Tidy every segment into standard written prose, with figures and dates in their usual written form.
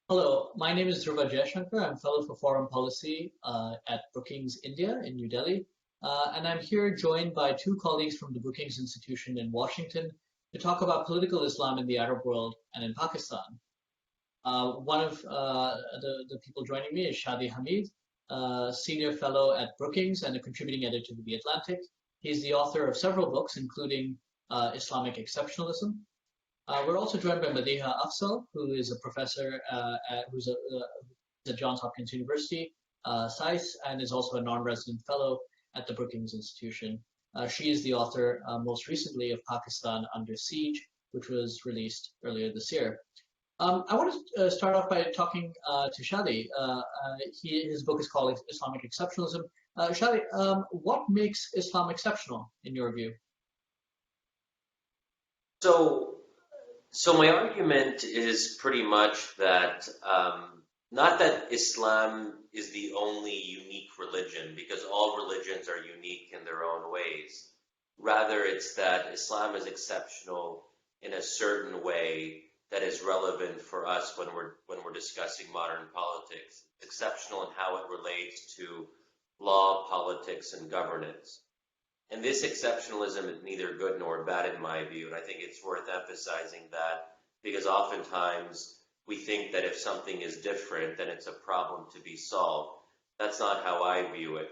Hello, my name is Dhruva Jaishankar. I'm Fellow for Foreign Policy at Brookings, India in New Delhi. And I'm here joined by two colleagues from the Brookings Institution in Washington to talk about political Islam in the Arab world and in Pakistan. One of the people joining me is Shadi Hamid, Senior Fellow at Brookings and a contributing editor to The Atlantic. He's the author of several books, including Islamic Exceptionalism. We're also joined by Madiha Afzal, who is a professor who's at Johns Hopkins University, SAIS, and is also a non-resident fellow at the Brookings Institution. She is the author, most recently, of Pakistan Under Siege, which was released earlier this year. I want to start off by talking to Shadi. His book is called Islamic Exceptionalism. Shadi, what makes Islam exceptional in your view? So, so my argument is pretty much that not that Islam is the only unique religion, because all religions are unique in their own ways. Rather, it's that Islam is exceptional in a certain way that is relevant for us when we're discussing modern politics. It's exceptional in how it relates to law, politics, and governance. And this exceptionalism is neither good nor bad in my view, and I think it's worth emphasizing that because oftentimes we think that if something is different, then it's a problem to be solved. That's not how I view it.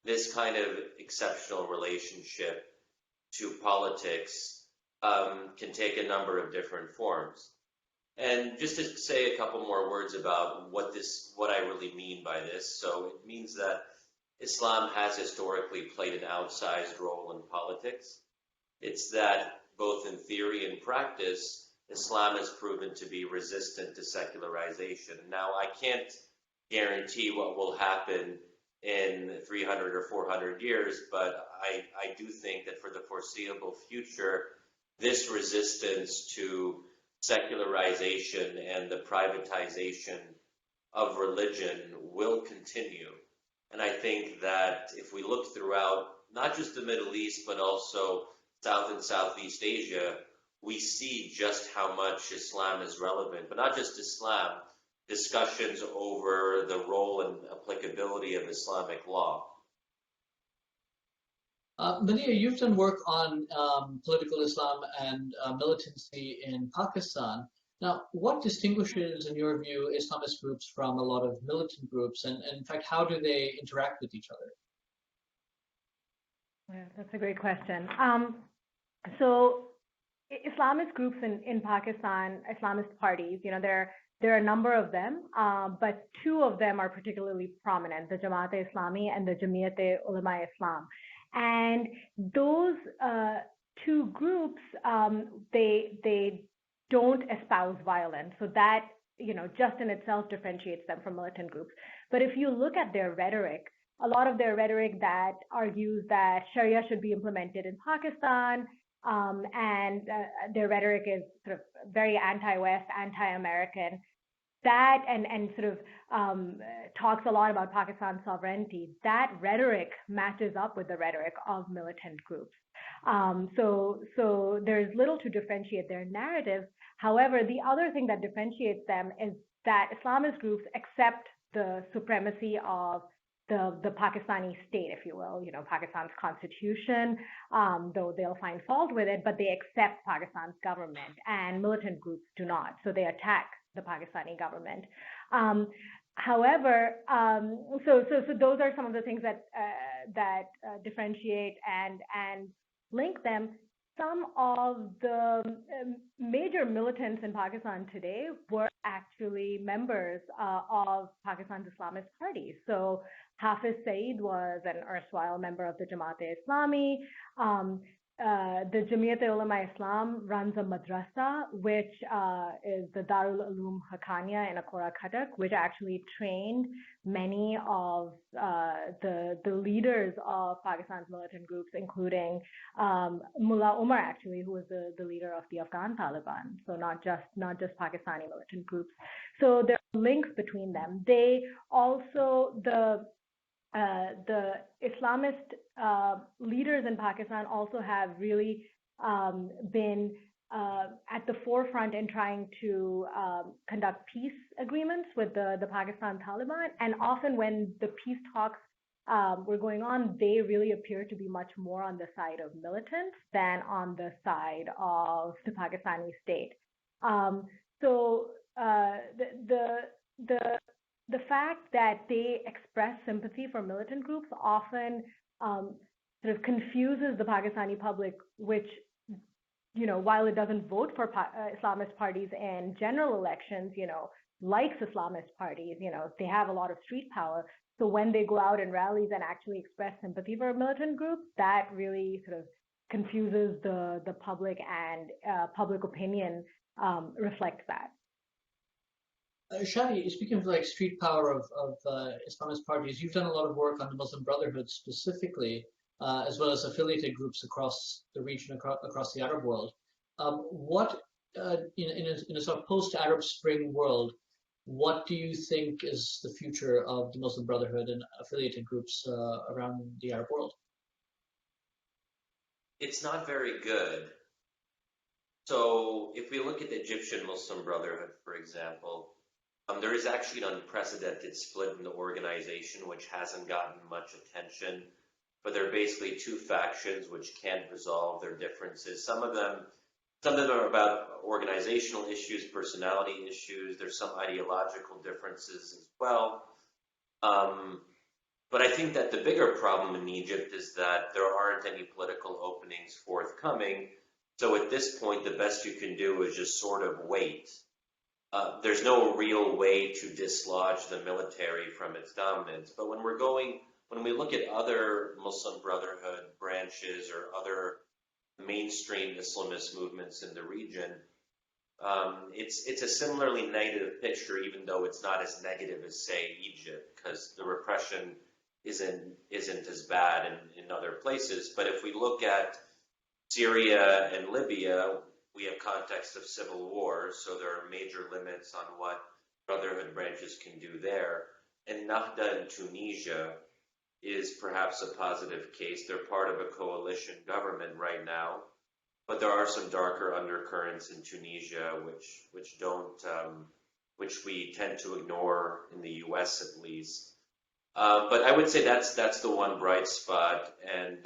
This kind of exceptional relationship to politics can take a number of different forms. And just to say a couple more words about what I really mean by this. So it means that Islam has historically played an outsized role in politics. It's that both in theory and practice, Islam has proven to be resistant to secularization. Now, I can't guarantee what will happen in 300 or 400 years, but I do think that for the foreseeable future, this resistance to secularization and the privatization of religion will continue. And I think that if we look throughout not just the Middle East, but also South and Southeast Asia, we see just how much Islam is relevant, but not just Islam, discussions over the role and applicability of Islamic law. Madiha, you've done work on political Islam and militancy in Pakistan. Now, what distinguishes, in your view, Islamist groups from a lot of militant groups, and in fact, how do they interact with each other? Yeah, that's a great question. So Islamist groups in Pakistan, Islamist parties, there are a number of them, but two of them are particularly prominent, the Jamaat-e-Islami and the Jamiyat-e-Ulama-e-Islam. And those two groups, they don't espouse violence. So that, just in itself differentiates them from militant groups. But if you look at their rhetoric, a lot of their rhetoric that argues that Sharia should be implemented in Pakistan, and their rhetoric is sort of very anti-West, anti-American, that and sort of talks a lot about Pakistan's sovereignty, that rhetoric matches up with the rhetoric of militant groups. So there's little to differentiate their narratives. However, the other thing that differentiates them is that Islamist groups accept the supremacy of the Pakistani state, if you will, Pakistan's constitution, though they'll find fault with it, but they accept Pakistan's government, and militant groups do not. So they attack the Pakistani government. However, so those are some of the things that differentiate and link them. Some of the major militants in Pakistan today were actually members of Pakistan's Islamist parties. So Hafiz Saeed was an erstwhile member of the Jamaat-e-Islami. The Jamiyat-e-Ulama-Islam runs a madrasa, which is the Darul Uloom Haqqaniya in Akora Khatak, which actually trained many of the leaders of Pakistan's militant groups, including Mullah Umar, actually, who was the leader of the Afghan Taliban. So not just Pakistani militant groups. So there are links between them. They also the Islamist leaders in Pakistan also have really been at the forefront in trying to conduct peace agreements with the Pakistan Taliban. And often when the peace talks were going on, they really appear to be much more on the side of militants than on the side of the Pakistani state. So the fact that they express sympathy for militant groups often sort of confuses the Pakistani public, which, you know, while it doesn't vote for Islamist parties in general elections, you know, likes Islamist parties, you know, they have a lot of street power. So when they go out in rallies and actually express sympathy for militant groups, that really sort of confuses the public, and public opinion reflects that. Shadi, speaking of like street power of Islamist parties, you've done a lot of work on the Muslim Brotherhood specifically, as well as affiliated groups across the region, across the Arab world. What in a sort of post-Arab Spring world, what do you think is the future of the Muslim Brotherhood and affiliated groups around the Arab world? It's not very good. So if we look at the Egyptian Muslim Brotherhood, for example, there is actually an unprecedented split in the organization, which hasn't gotten much attention. But there are basically two factions which can't resolve their differences. Some of them are about organizational issues, personality issues. There's some ideological differences as well. But I think that the bigger problem in Egypt is that there aren't any political openings forthcoming. So at this point, the best you can do is just sort of wait. There's no real way to dislodge the military from its dominance. But when we look at other Muslim Brotherhood branches or other mainstream Islamist movements in the region, it's a similarly negative picture, even though it's not as negative as, say, Egypt, because the repression isn't as bad in other places. But if we look at Syria and Libya, we have context of civil war, so there are major limits on what Brotherhood branches can do there. And Nahda in Tunisia is perhaps a positive case. They're part of a coalition government right now, but there are some darker undercurrents in Tunisia which we tend to ignore in the U.S. at least. But I would say that's the one bright spot, and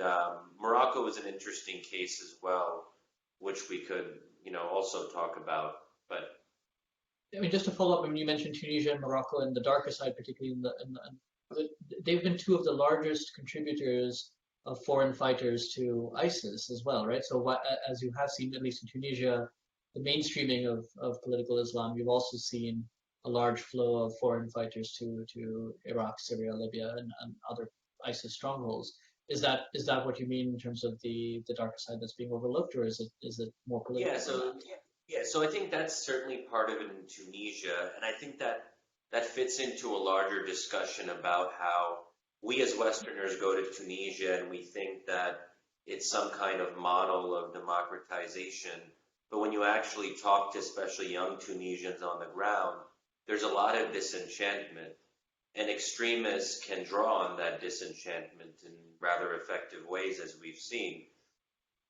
Morocco is an interesting case as well, which we could also talk about. But I mean, just to follow up, when you mentioned Tunisia and Morocco and the darker side, particularly they've been two of the largest contributors of foreign fighters to ISIS as well, right? So as you have seen, at least in Tunisia, the mainstreaming of political Islam, you've also seen a large flow of foreign fighters to Iraq, Syria, Libya, and other ISIS strongholds. Is that what you mean in terms of the darker side that's being overlooked, or is it more political? So I think that's certainly part of it in Tunisia, and I think that fits into a larger discussion about how we as Westerners go to Tunisia and we think that it's some kind of model of democratization. But when you actually talk to especially young Tunisians on the ground, there's a lot of disenchantment, and extremists can draw on that disenchantment in rather effective ways, as we've seen.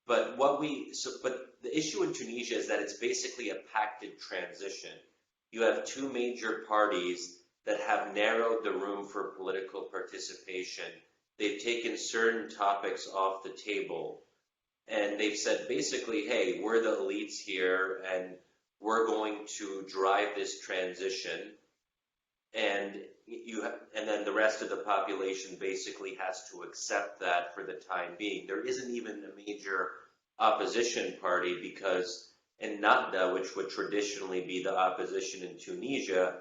But the issue in Tunisia is that it's basically a pacted transition. You have two major parties that have narrowed the room for political participation. They've taken certain topics off the table, and they've said basically, hey, we're the elites here, and we're going to drive this transition, and then the rest of the population basically has to accept that for the time being. There isn't even a major opposition party, because Ennahda, which would traditionally be the opposition in Tunisia,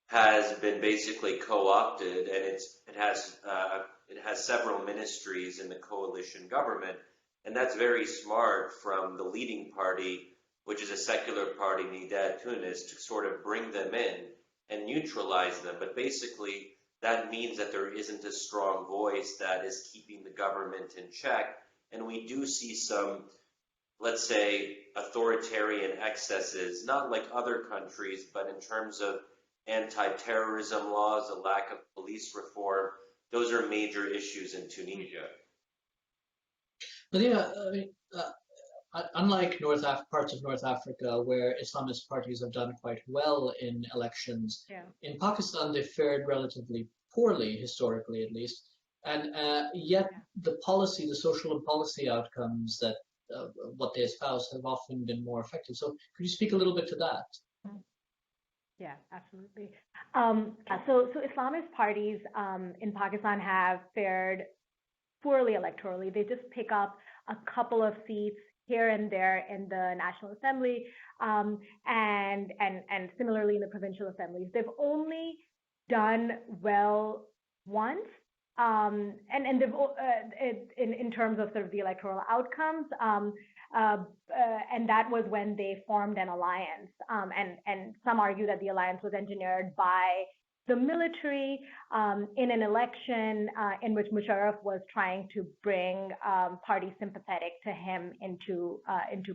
has been basically co-opted, and it has several ministries in the coalition government, and that's very smart from the leading party, which is a secular party, Nida Tunis, to sort of bring them in and neutralize them. But basically, that means that there isn't a strong voice that is keeping the government in check, and we do see some, let's say, authoritarian excesses, not like other countries, but in terms of anti-terrorism laws, a lack of police reform. Those are major issues in Tunisia. Madiha, unlike parts of North Africa where Islamist parties have done quite well in elections, Yeah. in Pakistan they fared relatively poorly, historically at least, and yet the social and policy outcomes that what they espouse have often been more effective. So could you speak a little bit to that? Yeah, absolutely. So Islamist parties in Pakistan have fared poorly electorally. They just pick up a couple of seats here and there in the National Assembly, and similarly in the provincial assemblies. They've only done well once, and they've in terms of sort of the electoral outcomes. And that was when they formed an alliance. And some argue that the alliance was engineered by the military in an election in which Musharraf was trying to bring parties sympathetic to him into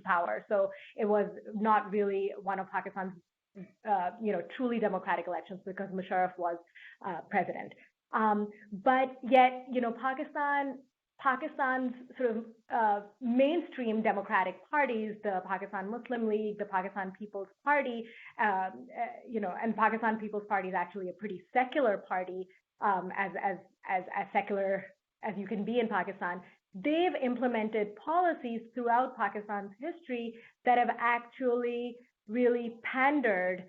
power. So it was not really one of Pakistan's truly democratic elections because Musharraf was president. But yet, Pakistan's sort of mainstream democratic parties, the Pakistan Muslim League, the Pakistan People's Party, and Pakistan People's Party is actually a pretty secular party, as secular as you can be in Pakistan. They've implemented policies throughout Pakistan's history that have actually really pandered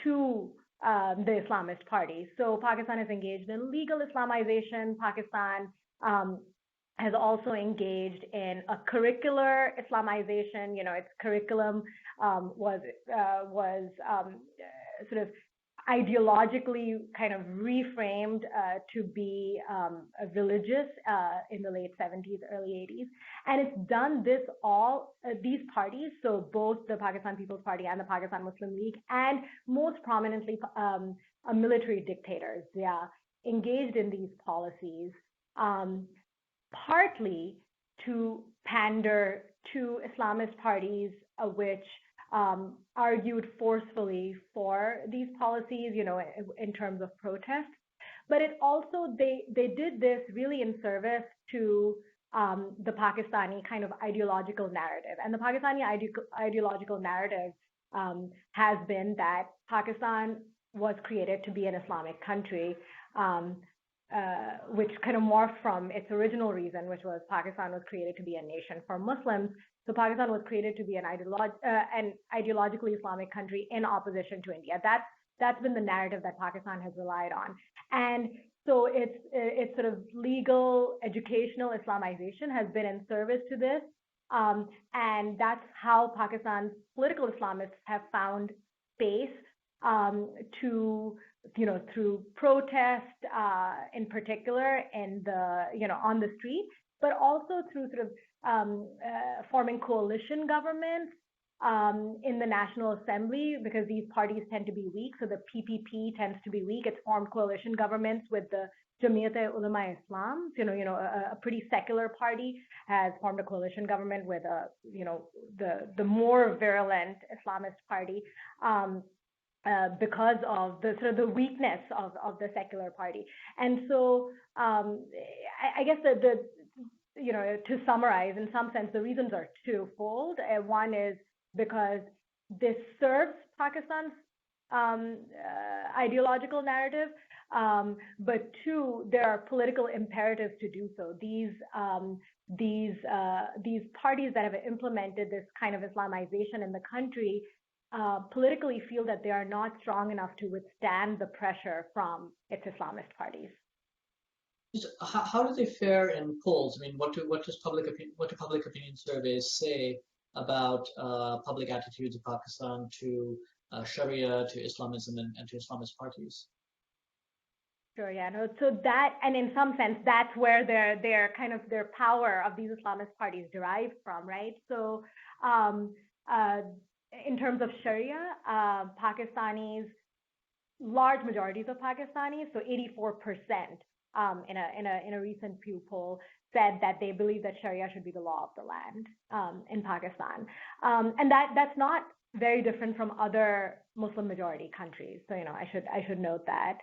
to the Islamist party. So Pakistan is engaged in legal Islamization. Pakistan has also engaged in a curricular Islamization. Its curriculum was sort of ideologically kind of reframed to be religious in the late 70s, early 80s. And it's done this these parties, so both the Pakistan People's Party and the Pakistan Muslim League, and most prominently military dictators, engaged in these policies, partly to pander to Islamist parties, which argued forcefully for these policies, in terms of protest. But it also, they did this really in service to the Pakistani kind of ideological narrative. And the Pakistani ideological narrative has been that Pakistan was created to be an Islamic country, which kind of morphed from its original reason, which was Pakistan was created to be a nation for Muslims. So Pakistan was created to be an ideologically Islamic country in opposition to India. That's been the narrative that Pakistan has relied on. And so its sort of legal, educational Islamization has been in service to this. And that's how Pakistan's political Islamists have found space to, through protest in particular on the street, but also through sort of forming coalition governments in the National Assembly, because these parties tend to be weak. So the PPP tends to be weak. It's formed coalition governments with the Jamiyat-e-Ulama Islam. A pretty secular party has formed a coalition government with the more virulent Islamist party. Because of the sort of the weakness of the secular party. And so I guess to summarize, in some sense, the reasons are twofold. One is because this serves Pakistan's ideological narrative, but two, there are political imperatives to do so. These parties that have implemented this kind of Islamization in the country politically feel that they are not strong enough to withstand the pressure from its Islamist parties. How do they fare in polls? I mean, what do public opinion surveys say about public attitudes of Pakistan to Sharia, to Islamism, and to Islamist parties? Sure, yeah, no. So that, and in some sense, that's where their power of these Islamist parties derived from, right? So, in terms of Sharia, Pakistanis, large majorities of Pakistanis, so 84%, in a recent Pew poll, said that they believe that Sharia should be the law of the land in Pakistan, and that's not very different from other Muslim majority countries. So I should note that.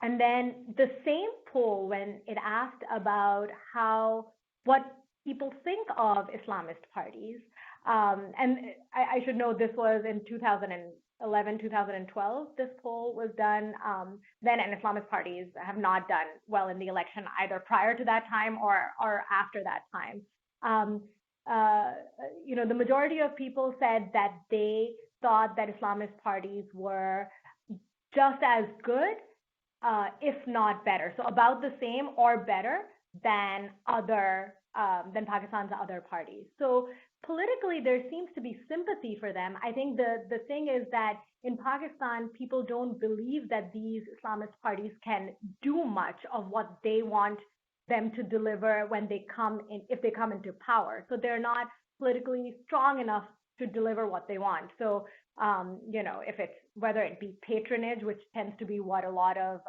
And then the same poll, when it asked about what people think of Islamist parties. And I should note this was in 2011, 2012, this poll was done then, and Islamist parties have not done well in the election either prior to that time or after that time. The majority of people said that they thought that Islamist parties were just as good, if not better, so about the same or better than Pakistan's other parties. So politically, there seems to be sympathy for them. I think the thing is that in Pakistan, people don't believe that these Islamist parties can do much of what they want them to deliver when they come in, if they come into power. So they're not politically strong enough to deliver what they want. So, if it's, whether it be patronage, which tends to be what a lot of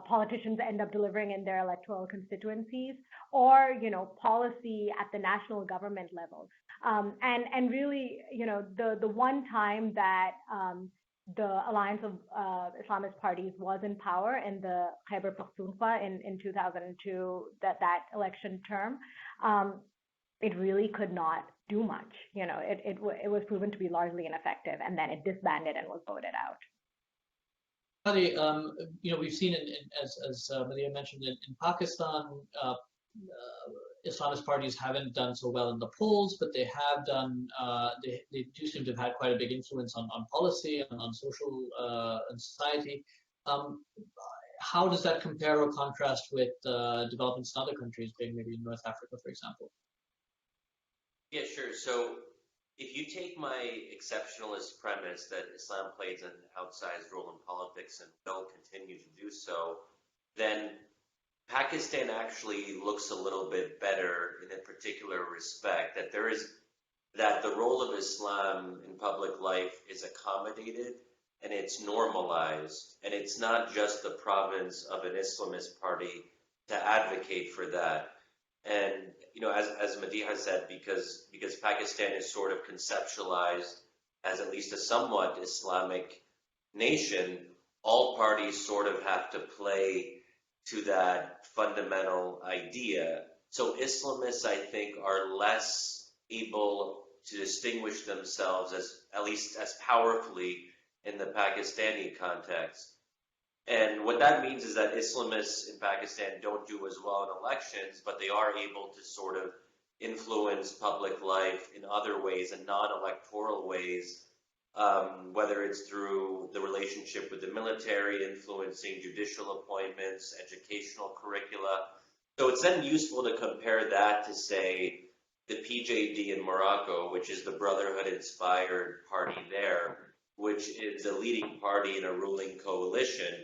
politicians end up delivering in their electoral constituencies, or policy at the national government level, and really, the one time that the alliance of Islamist parties was in power in the Khyber Pakhtunkhwa in 2002, that election term, it really could not do much. It was proven to be largely ineffective, and then it disbanded and was voted out. Shadi, we've seen, as Madiha mentioned, in Pakistan, Islamist parties haven't done so well in the polls, but they have done. They do seem to have had quite a big influence on policy, on social and society. How does that compare or contrast with developments in other countries, being maybe in North Africa, for example? Yeah, sure. So if you take my exceptionalist premise that Islam plays an outsized role in politics and will continue to do so, then Pakistan actually looks a little bit better in a particular respect, that the role of Islam in public life is accommodated and it's normalized, and it's not just the province of an Islamist party to advocate for that. And as Madiha said, because Pakistan is sort of conceptualized as at least a somewhat Islamic nation, all parties sort of have to play to that fundamental idea. So Islamists, I think, are less able to distinguish themselves at least as powerfully in the Pakistani context. And what that means is that Islamists in Pakistan don't do as well in elections, but they are able to sort of influence public life in other ways, and non-electoral ways, whether it's through the relationship with the military, influencing judicial appointments, educational curricula. So it's then useful to compare that to, say, the PJD in Morocco, which is the Brotherhood-inspired party there, which is a leading party in a ruling coalition.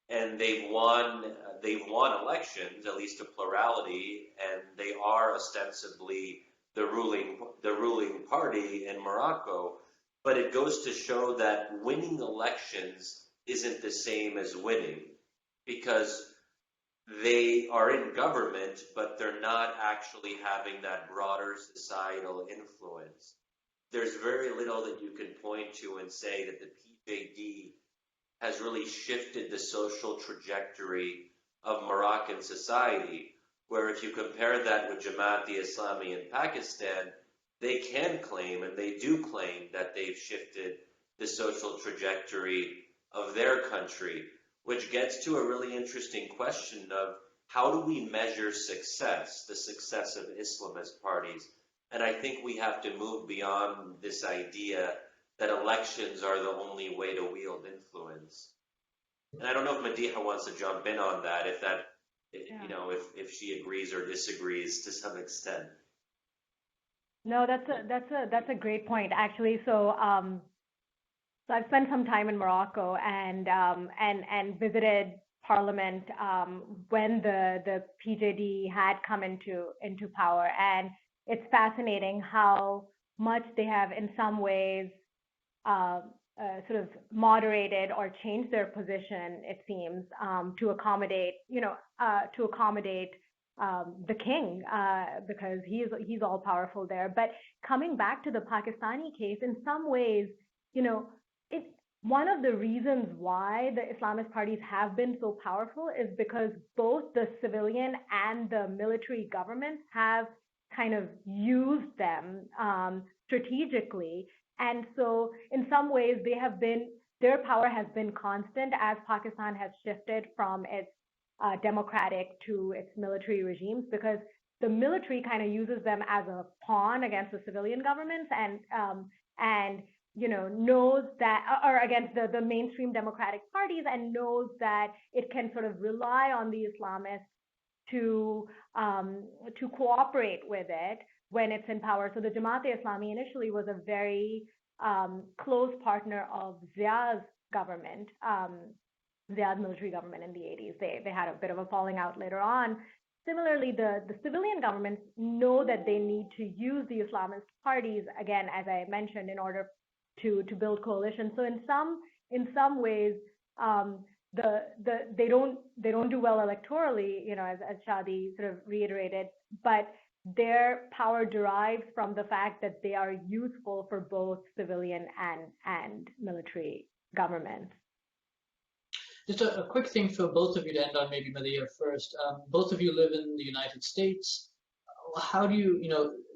And they've won elections, at least a plurality, and they are ostensibly the ruling party in Morocco. But it goes to show that winning elections isn't the same as winning, because they are in government, but they're not actually having that broader societal influence. There's very little that you can point to and say that the PJD has really shifted the social trajectory of Moroccan society, where if you compare that with Jamaat-e-Islami in Pakistan, they can claim, and they do claim, that they've shifted the social trajectory of their country, which gets to a really interesting question of how do we measure success, the success of Islamist parties? And I think we have to move beyond this idea that elections are the only way to wield influence. And I don't know if Madiha wants to jump in on that, if she agrees or disagrees to some extent. No, that's a great point, actually. So I've spent some time in Morocco and visited Parliament when the PJD had come into power, and it's fascinating how much they have, in some ways, sort of moderated or changed their position, it seems, to accommodate the king, because he's all powerful there. But coming back to the Pakistani case, in some ways, one of the reasons why the Islamist parties have been so powerful is because both the civilian and the military governments have kind of used them strategically. And so in some ways, their power has been constant as Pakistan has shifted from its democratic to its military regimes, because the military kind of uses them as a pawn against the civilian governments, and knows that, or against the mainstream democratic parties, and knows that it can sort of rely on the Islamists to cooperate with it when it's in power. So the Jamaat-e-Islami initially was a very close partner of Zia's government, Zia's military government in the 80s. They had a bit of a falling out later on. Similarly, the civilian governments know that they need to use the Islamist parties, again, as I mentioned, in order to build coalitions. So in some ways, they don't do well electorally, as Shadi sort of reiterated, but their power derives from the fact that they are useful for both civilian and military governments. Just a quick thing for both of you to end on, maybe Madiha first. Both of you live in the United States. How do you,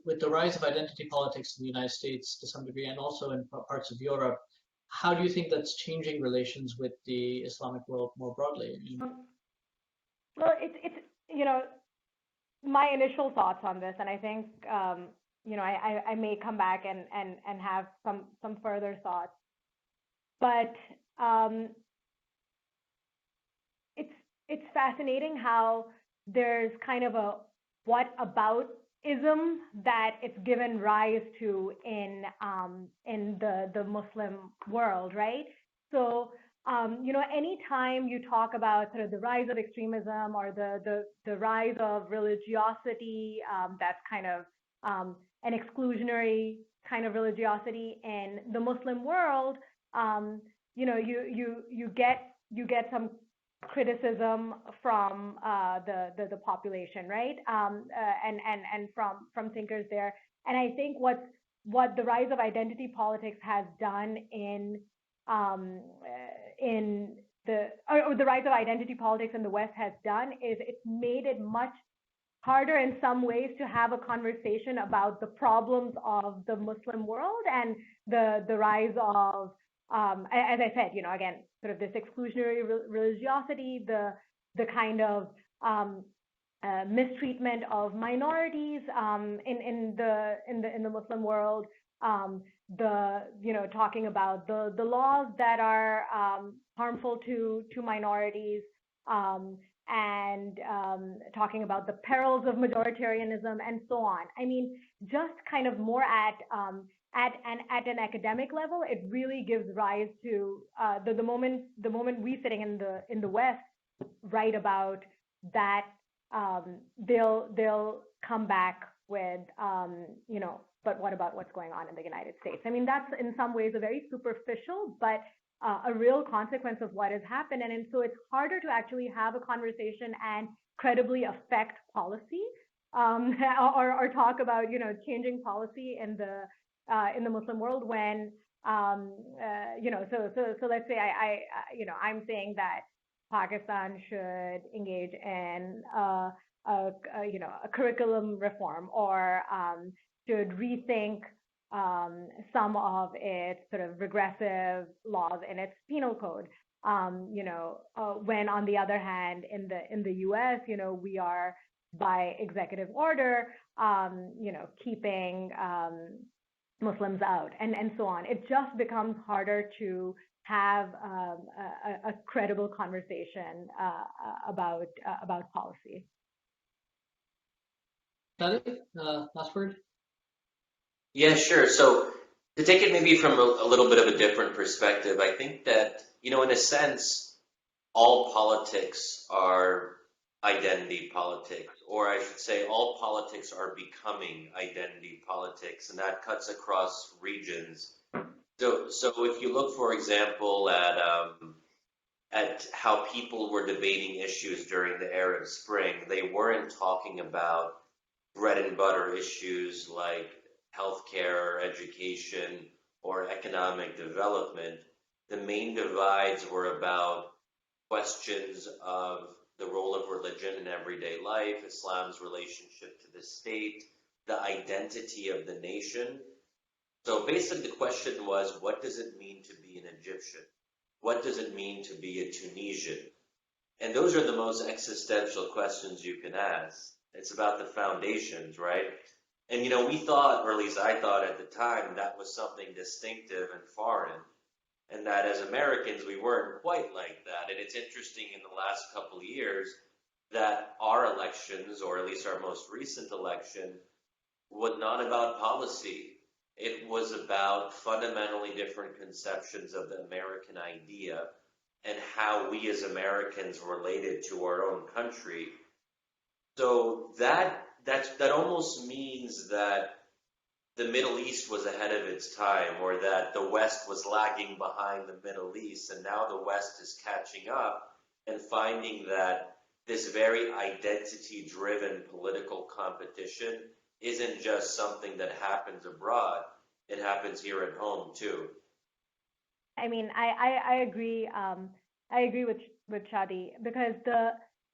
with the rise of identity politics in the United States to some degree, and also in parts of Europe, how do you think that's changing relations with the Islamic world more broadly? Well, it's my initial thoughts on this, and I think I may come back and have some further thoughts, but it's fascinating how there's kind of a what about-ism that it's given rise to in the Muslim world, right? So anytime you talk about sort of the rise of extremism or the rise of religiosity, that's kind of an exclusionary kind of religiosity in the Muslim world, you get some criticism from the population, right? And from thinkers there. And I think what the rise of identity politics has done the rise of identity politics in the West has done is it's made it much harder in some ways to have a conversation about the problems of the Muslim world and the rise of, as I said, again, sort of this exclusionary religiosity, the kind of mistreatment of minorities in the Muslim world, talking about the laws that are harmful to minorities, and talking about the perils of majoritarianism and so on. I mean, just kind of more at an academic level, it really gives rise to the moment we sitting in the West write about that, they'll come back with but what about what's going on in the United States? I mean, that's in some ways a very superficial, but a real consequence of what has happened. And so it's harder to actually have a conversation and credibly affect policy, or talk about, changing policy in the Muslim world when, so let's say I'm saying that Pakistan should engage in a curriculum reform, or should rethink some of its sort of regressive laws in its penal code. When on the other hand, in the U.S., we are by executive order, keeping Muslims out, and so on. It just becomes harder to have a credible conversation about policy. Shadi, last word? Yeah, sure. So to take it maybe from a little bit of a different perspective, I think that, in a sense, all politics are identity politics, or I should say all politics are becoming identity politics, and that cuts across regions. So if you look, for example, at how people were debating issues during the Arab Spring, they weren't talking about bread and butter issues like healthcare, education, or economic development. The main divides were about questions of the role of religion in everyday life, Islam's relationship to the state, the identity of the nation. So basically the question was, what does it mean to be an Egyptian? What does it mean to be a Tunisian? And those are the most existential questions you can ask. It's about the foundations, right? And we thought, or at least I thought at the time, that was something distinctive and foreign. And that as Americans, we weren't quite like that. And it's interesting in the last couple of years that our elections, or at least our most recent election, was not about policy. It was about fundamentally different conceptions of the American idea and how we as Americans related to our own country. So that almost means that the Middle East was ahead of its time, or that the West was lagging behind the Middle East, and now the West is catching up and finding that this very identity-driven political competition isn't just something that happens abroad, it happens here at home too. I mean, I agree. I agree with Shadi, because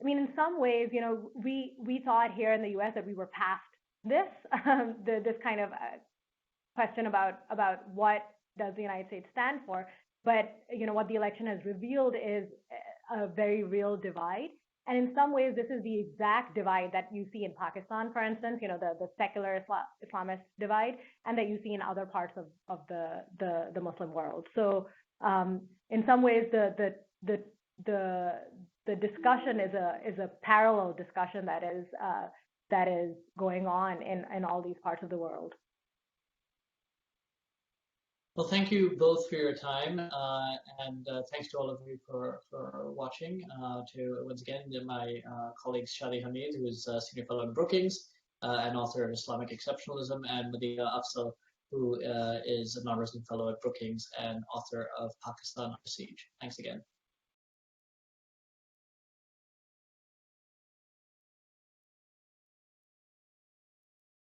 in some ways, we thought here in the U.S. that we were past this, this kind of question about what does the United States stand for. But what the election has revealed is a very real divide. And in some ways, this is the exact divide that you see in Pakistan, for instance, the secular Islamist divide, and that you see in other parts of the Muslim world. So in some ways, the discussion is a parallel discussion that is going on in all these parts of the world. Well, thank you both for your time, and thanks to all of you for watching. To once again my colleagues Shadi Hamid, who is senior fellow in Brookings and author of Islamic Exceptionalism, and Madiha Afzal, who is a non-resident fellow at Brookings and author of Pakistan Under Siege. Thanks again.